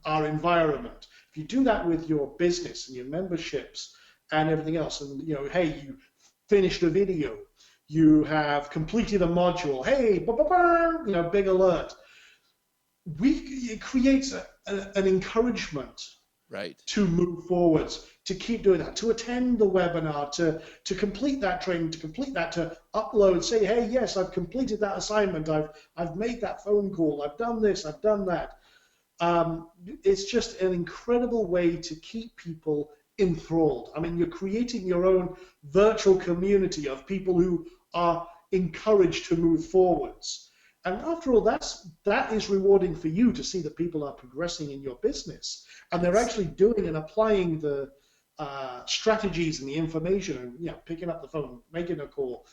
our environment. If you do that with your business and your memberships and everything else, and hey, you finished a video, you have completed a module, hey, big alert. It creates an encouragement,
right,
to move forwards, to keep doing that, to attend the webinar, to complete that training, to complete that, to upload, say, hey, yes, I've completed that assignment, I've made that phone call, I've done this, I've done that. It's just an incredible way to keep people enthralled. I mean, you're creating your own virtual community of people who are encouraged to move forwards. And after all, that is rewarding for you to see that people are progressing in your business and they're actually doing and applying the strategies and the information, and picking up the phone, making a call,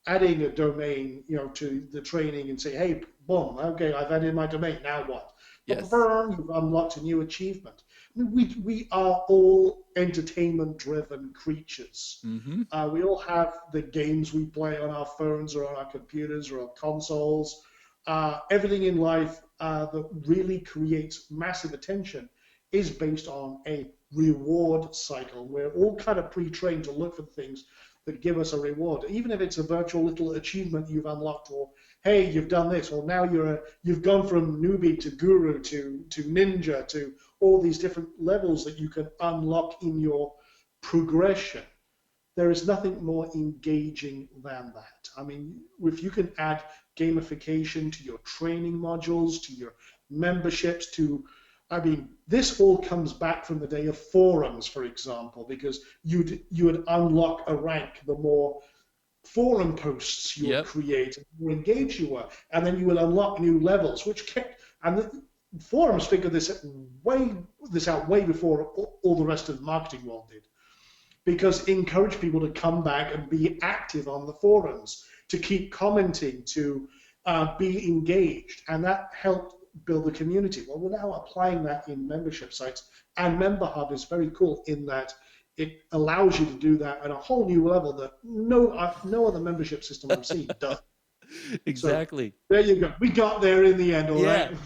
adding a domain, to the training, and say, hey, boom, okay, I've added my domain. Now what?
Yes.
You've unlocked a new achievement. I mean, we are all entertainment-driven creatures.
Mm-hmm.
We all have the games we play on our phones or on our computers or on consoles. Everything in life that really creates massive attention is based on a reward cycle. We're all kind of pre-trained to look for things that give us a reward, even if it's a virtual little achievement you've unlocked, or hey, you've done this, or now you've gone from newbie to guru to ninja, to all these different levels that you can unlock in your progression. There is nothing more engaging than that. I mean, if you can add gamification to your training modules, to your memberships, this all comes back from the day of forums, for example, because you would unlock a rank the more forum posts you would create, and the more engaged you were, and then you will unlock new levels, and the forums figured this out way before all the rest of the marketing world did. because it encouraged people to come back and be active on the forums, to keep commenting, to be engaged, and that helped build the community. Well, we're now applying that in membership sites, and Memberhub is very cool in that it allows you to do that at a whole new level that no other membership system I've seen does.
Exactly.
So there you go. We got there in the end, all
Yeah.
right?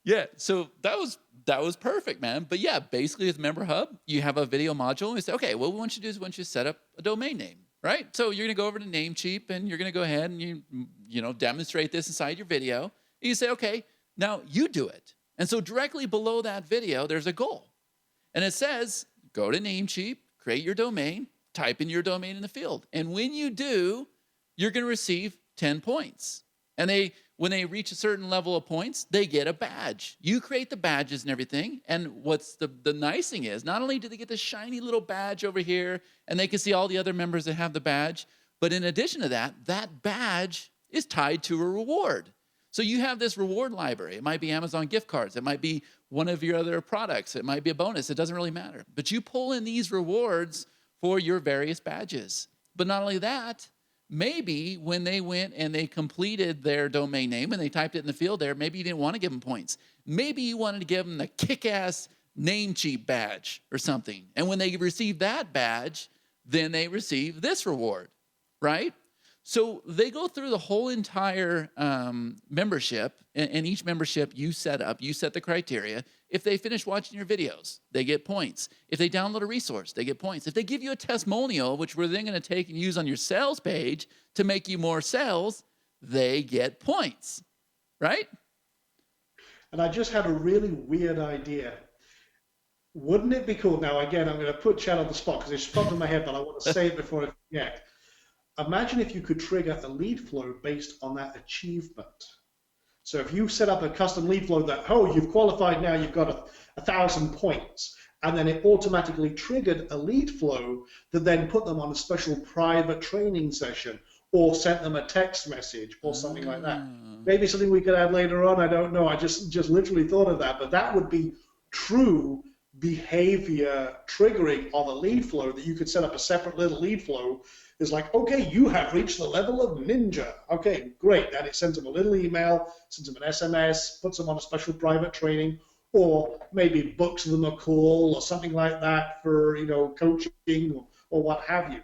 Yeah. So that was perfect, man. But yeah, basically with Memberhub, you have a video module and we say, okay, what we want you to do is we want you to set up a domain name, right? So you're gonna go over to Namecheap and you're gonna go ahead and you demonstrate this inside your video. And you say, okay, now you do it. And so directly below that video, there's a goal. And it says, go to Namecheap, create your domain, type in your domain in the field. And when you do, you're gonna receive 10 points. And when they reach a certain level of points, they get a badge. You create the badges and everything. And what's the nice thing is, not only do they get this shiny little badge over here, and they can see all the other members that have the badge, but in addition to that, that badge is tied to a reward. So you have this reward library. It might be Amazon gift cards. It might be one of your other products. It might be a bonus. It doesn't really matter. But you pull in these rewards for your various badges. But not only that, maybe when they went and they completed their domain name and they typed it in the field there, maybe you didn't want to give them points. Maybe you wanted to give them the kick-ass Namecheap badge or something. And when they receive that badge, then they receive this reward, right? So they go through the whole entire membership, and each membership you set up, you set the criteria. If they finish watching your videos, they get points. If they download a resource, they get points. If they give you a testimonial, which we're then going to take and use on your sales page to make you more sales, they get points, right?
And I just had a really weird idea. Wouldn't it be cool? Now, again, I'm going to put Chad on the spot because it's popped in my head, but I want to say it before I forget. Imagine if you could trigger a lead flow based on that achievement. So if you set up a custom lead flow that, oh, you've qualified now, you've got 1,000 points, and then it automatically triggered a lead flow that then put them on a special private training session or sent them a text message or something like that. Maybe something we could add later on, I don't know. I just literally thought of that, but that would be true behavior triggering of a lead flow that you could set up a separate little lead flow. Is like, okay, you have reached the level of ninja. Okay, great. And it sends them a little email, sends them an SMS, puts them on a special private training, or maybe books them a call or something like that for coaching or what have you.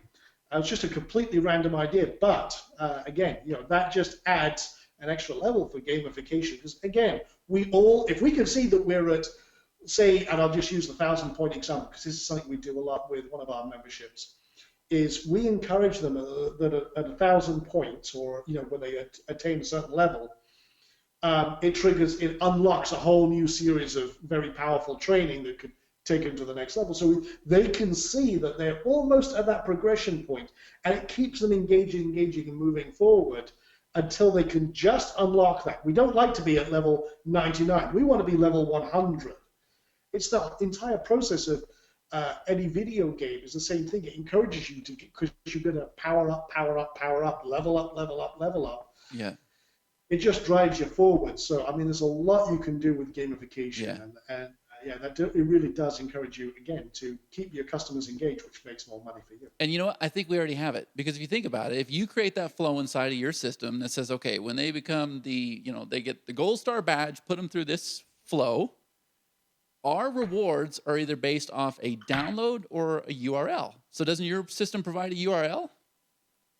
It's just a completely random idea, but again, that just adds an extra level for gamification. Because again, if we can see that we're at, say, and I'll just use the 1,000-point example because this is something we do a lot with one of our memberships. Is we encourage them that at 1,000 points, or when they attain a certain level, it unlocks a whole new series of very powerful training that could take them to the next level. So they can see that they're almost at that progression point, and it keeps them engaging, and moving forward until they can just unlock that. We don't like to be at level 99. We want to be level 100. It's the entire process of any video game is the same thing. It encourages you to, because you're going to power up, level up.
Yeah.
It just drives you forward. So, I mean, there's a lot you can do with gamification. And it really does encourage you, again, to keep your customers engaged, which makes more money for you.
And you know what? I think we already have it. Because if you think about it, if you create that flow inside of your system that says, okay, when they become they get the gold star badge, put them through this flow, our rewards are either based off a download or a URL. So doesn't your system provide a URL?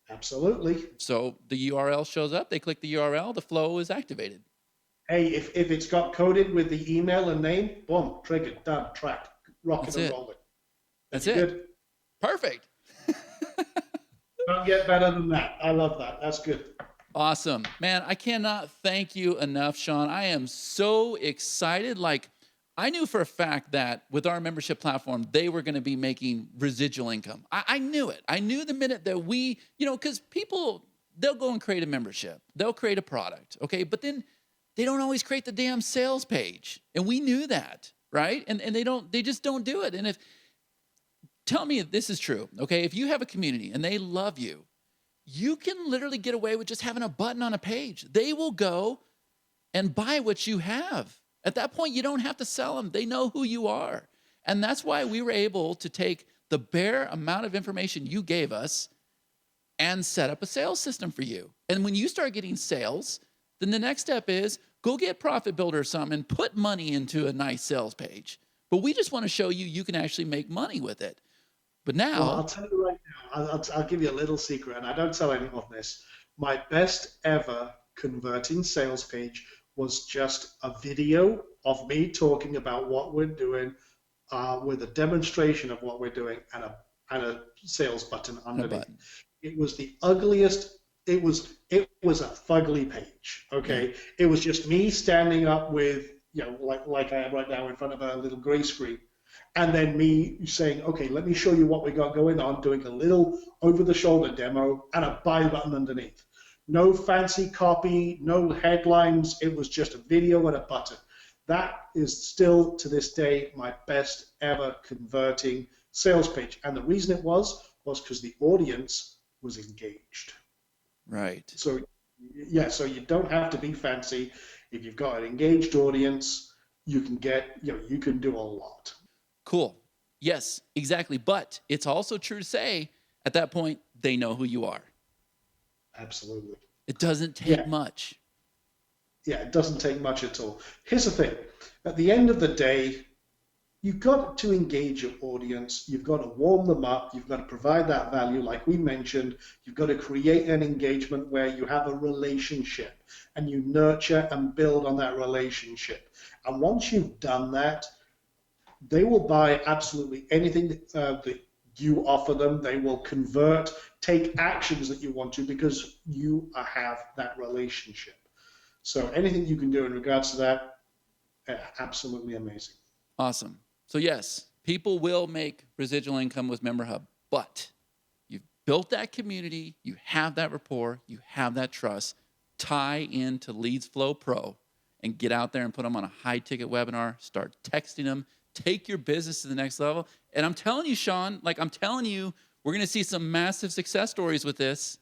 Absolutely.
So the URL shows up, they click the URL, the flow is activated.
Hey, if it's got coded with the email and name, boom, triggered, done, tracked, rocket and rolling.
That's it. Good. Perfect.
Don't get better than that. I love that. That's good.
Awesome. Man, I cannot thank you enough, Sean. I am so excited. I knew for a fact that with our membership platform, they were going to be making residual income. I knew it. I knew the minute that because people, they'll go and create a membership. They'll create a product, okay? But then they don't always create the damn sales page. And we knew that, right? And they just don't do it. And tell me if this is true, okay? If you have a community and they love you, you can literally get away with just having a button on a page. They will go and buy what you have. At that point, you don't have to sell them. They know who you are. And that's why we were able to take the bare amount of information you gave us and set up a sales system for you. And when you start getting sales, then the next step is go get Profit Builder or something and put money into a nice sales page. But we just want to show you you can actually make money with it. But now,
well, I'll tell you right now, I'll give you a little secret, and I don't tell anyone this. My best ever converting sales page was just a video of me talking about what we're doing with a demonstration of what we're doing and a sales button underneath. It was the ugliest. It was a fugly page. Okay, it was just me standing up with like I am right now in front of a little gray screen, and then me saying, okay, let me show you what we got going on, doing a little over-the-shoulder demo and a buy button underneath. No fancy copy, no headlines. It was just a video and a button. That is still, to this day, my best ever converting sales page. And the reason it was because the audience was engaged.
Right.
So, yeah, so you don't have to be fancy. If you've got an engaged audience, you can you can do a lot.
Cool. Yes, exactly. But it's also true to say, at that point, they know who you are.
Absolutely.
It doesn't take much.
Yeah, it doesn't take much at all. Here's the thing. At the end of the day, you've got to engage your audience. You've got to warm them up. You've got to provide that value, like we mentioned. You've got to create an engagement where you have a relationship and you nurture and build on that relationship. And once you've done that, they will buy absolutely anything that you offer them. They will convert, take actions that you want to because you have that relationship. So anything you can do in regards to that, absolutely amazing.
Awesome. So yes, people will make residual income with Memberhub, but you've built that community, you have that rapport, you have that trust, tie into Leads Flow Pro and get out there and put them on a high-ticket webinar, start texting them, take your business to the next level. And I'm telling you, Sean, we're going to see some massive success stories with this.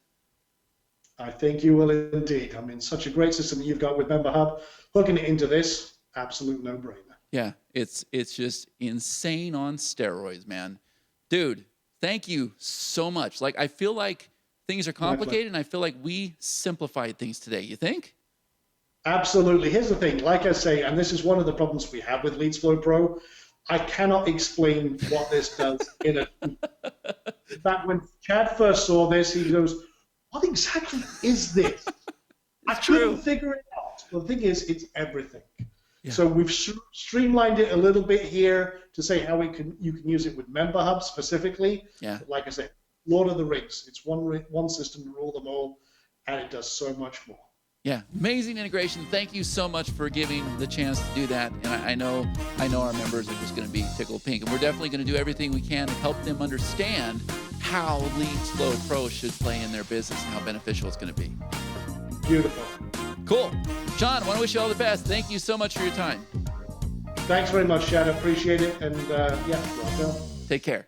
I think you will indeed. I mean, such a great system that you've got with Memberhub. Hooking it into this, absolute no-brainer.
Yeah, it's just insane on steroids, man. Dude, thank you so much. I feel like things are complicated, and I feel like we simplified things today. You think?
Absolutely. Here's the thing. Like I say, and this is one of the problems we have with Leads Flow Pro, I cannot explain what this does in fact, when Chad first saw this, he goes, what exactly is this? I couldn't figure it out. Well, the thing is, it's everything. Yeah. So we've streamlined it a little bit here to say how you can use it with Memberhub specifically. Yeah. But like I said, Lord of the Rings. It's one system to rule them all, and it does so much more.
Yeah, amazing integration. Thank you so much for giving the chance to do that. And I know our members are just going to be tickled pink, and we're definitely going to do everything we can to help them understand how Leads Flow Pro should play in their business and how beneficial it's going to be.
Beautiful.
Cool. Sean, I want to wish you all the best. Thank you so much for your time.
Thanks very much, Chad. I appreciate it. And welcome.
Take care.